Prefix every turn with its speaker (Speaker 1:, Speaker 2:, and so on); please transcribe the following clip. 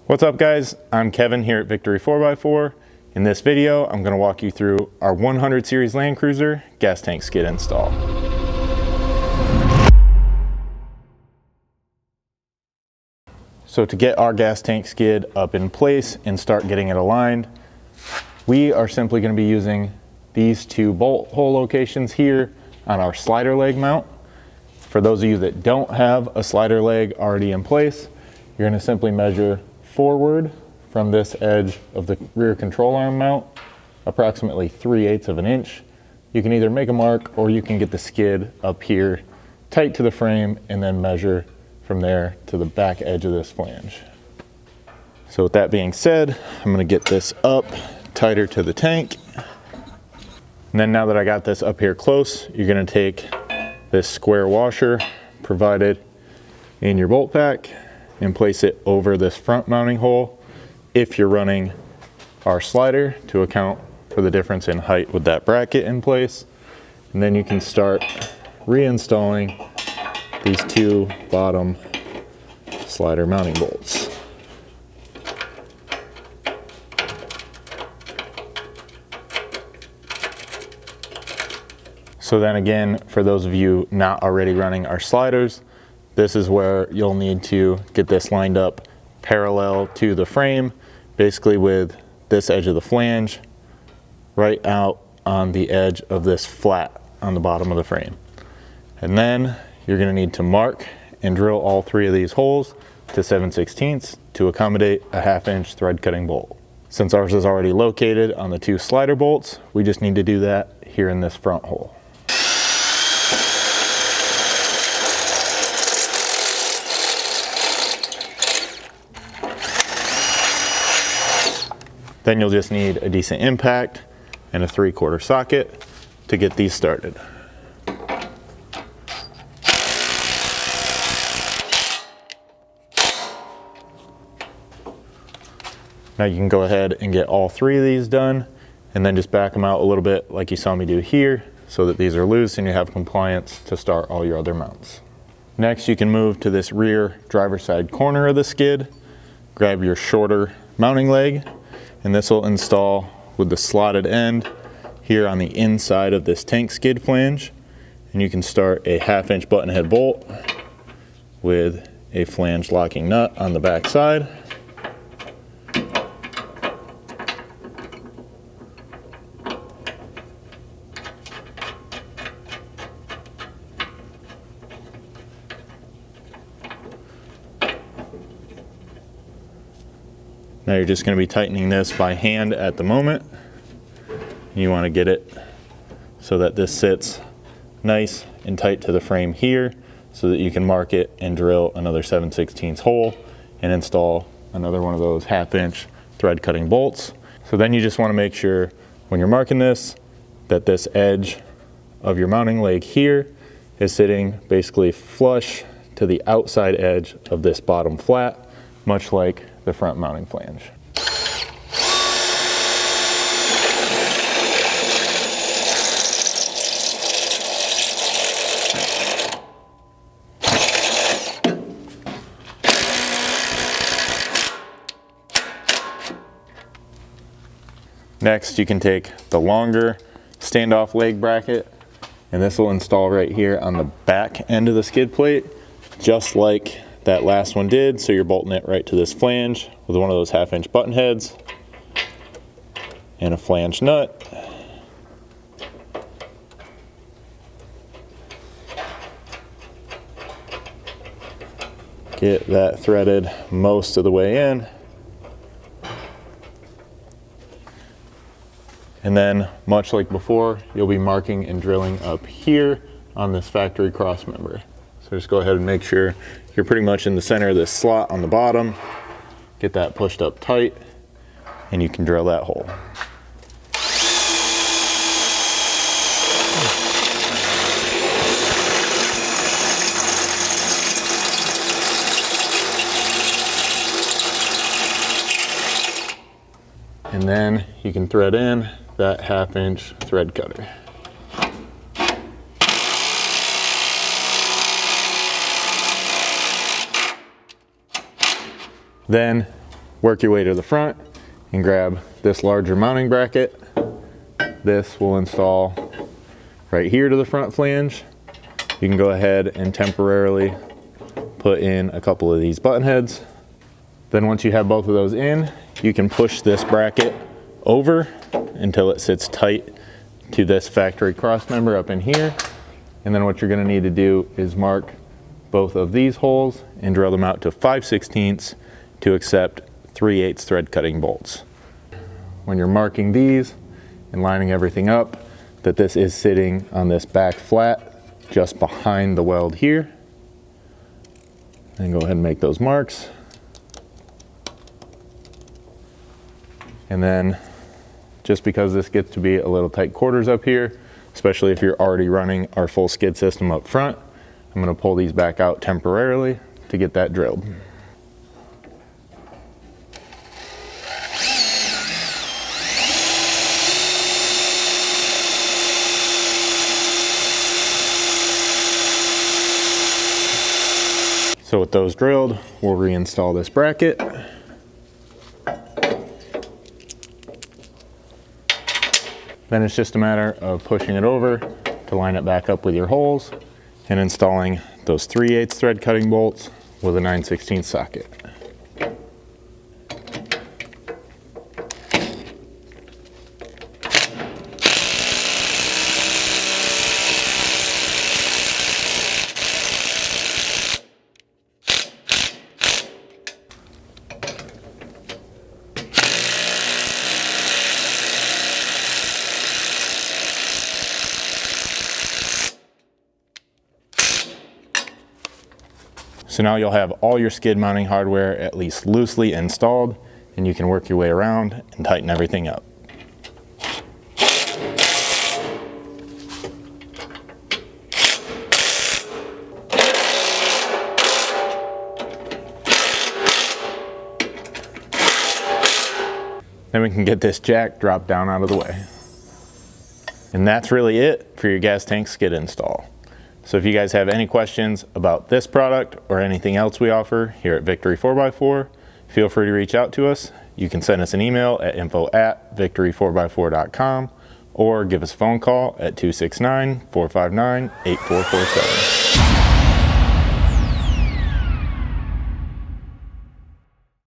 Speaker 1: What's up guys, I'm Kevin here at Victory 4x4. In this video, I'm going to walk you through our 100 series Land Cruiser gas tank skid install. So to get our gas tank skid up in place and start getting it aligned, we are simply going to be using these two bolt hole locations here on our slider leg mount. For those of you that don't have a slider leg already in place, you're going to simply measure forward from this edge of the rear control arm mount, approximately 3/8 of an inch. You can either make a mark or you can get the skid up here tight to the frame and then measure from there to the back edge of this flange. So with that being said, I'm going to get this up tighter to the tank. And then now that I got this up here close, you're going to take this square washer provided in your bolt pack and place it over this front mounting hole if you're running our slider to account for the difference in height with that bracket in place. And then you can start reinstalling these two bottom slider mounting bolts. So then again, for those of you not already running our sliders, this is where you'll need to get this lined up parallel to the frame, basically with this edge of the flange right out on the edge of this flat on the bottom of the frame. And then you're going to need to mark and drill all three of these holes to 7/16 to accommodate a 1/2 inch thread cutting bolt. Since ours is already located on the two slider bolts, we just need to do that here in this front hole. Then you'll just need a decent impact and a 3/4 socket to get these started. Now you can go ahead and get all three of these done and then just back them out a little bit like you saw me do here so that these are loose and you have compliance to start all your other mounts. Next, you can move to this rear driver's side corner of the skid, grab your shorter mounting leg, and this will install with the slotted end here on the inside of this tank skid flange. And you can start a 1/2 inch button head bolt with a flange locking nut on the back side. Now you're just going to be tightening this by hand at the moment. You want to get it so that this sits nice and tight to the frame here so that you can mark it and drill another 7/16 hole and install another one of those 1/2 inch thread cutting bolts. So then you just want to make sure when you're marking this that this edge of your mounting leg here is sitting basically flush to the outside edge of this bottom flat, much like the front mounting flange. Next, you can take the longer standoff leg bracket, and this will install right here on the back end of the skid plate, just like that last one did. So you're bolting it right to this flange with one of those 1/2 inch button heads and a flange nut. Get that threaded most of the way in. And then, much like before, you'll be marking and drilling up here on this factory cross member. So just go ahead and make sure you're pretty much in the center of this slot on the bottom. Get that pushed up tight, and you can drill that hole. And then you can thread in that 1/2 inch thread cutter. Then work your way to the front and grab this larger mounting bracket. This will install right here to the front flange. You can go ahead and temporarily put in a couple of these button heads. Then once you have both of those in, you can push this bracket over until it sits tight to this factory cross member up in here. And then what you're going to need to do is mark both of these holes and drill them out to 5/16 to accept 3/8 thread cutting bolts. When you're marking these and lining everything up, that this is sitting on this back flat just behind the weld here. And go ahead and make those marks. And then just because this gets to be a little tight quarters up here, especially if you're already running our full skid system up front, I'm going to pull these back out temporarily to get that drilled. So with those drilled, we'll reinstall this bracket. Then it's just a matter of pushing it over to line it back up with your holes and installing those 3/8 thread cutting bolts with a 9/16 socket. So now you'll have all your skid mounting hardware at least loosely installed, and you can work your way around and tighten everything up. Then we can get this jack dropped down out of the way. And that's really it for your gas tank skid install. So if you guys have any questions about this product or anything else we offer here at Victory 4x4, feel free to reach out to us. You can send us an email at info@victory4x4.com or give us a phone call at 269-459-8447.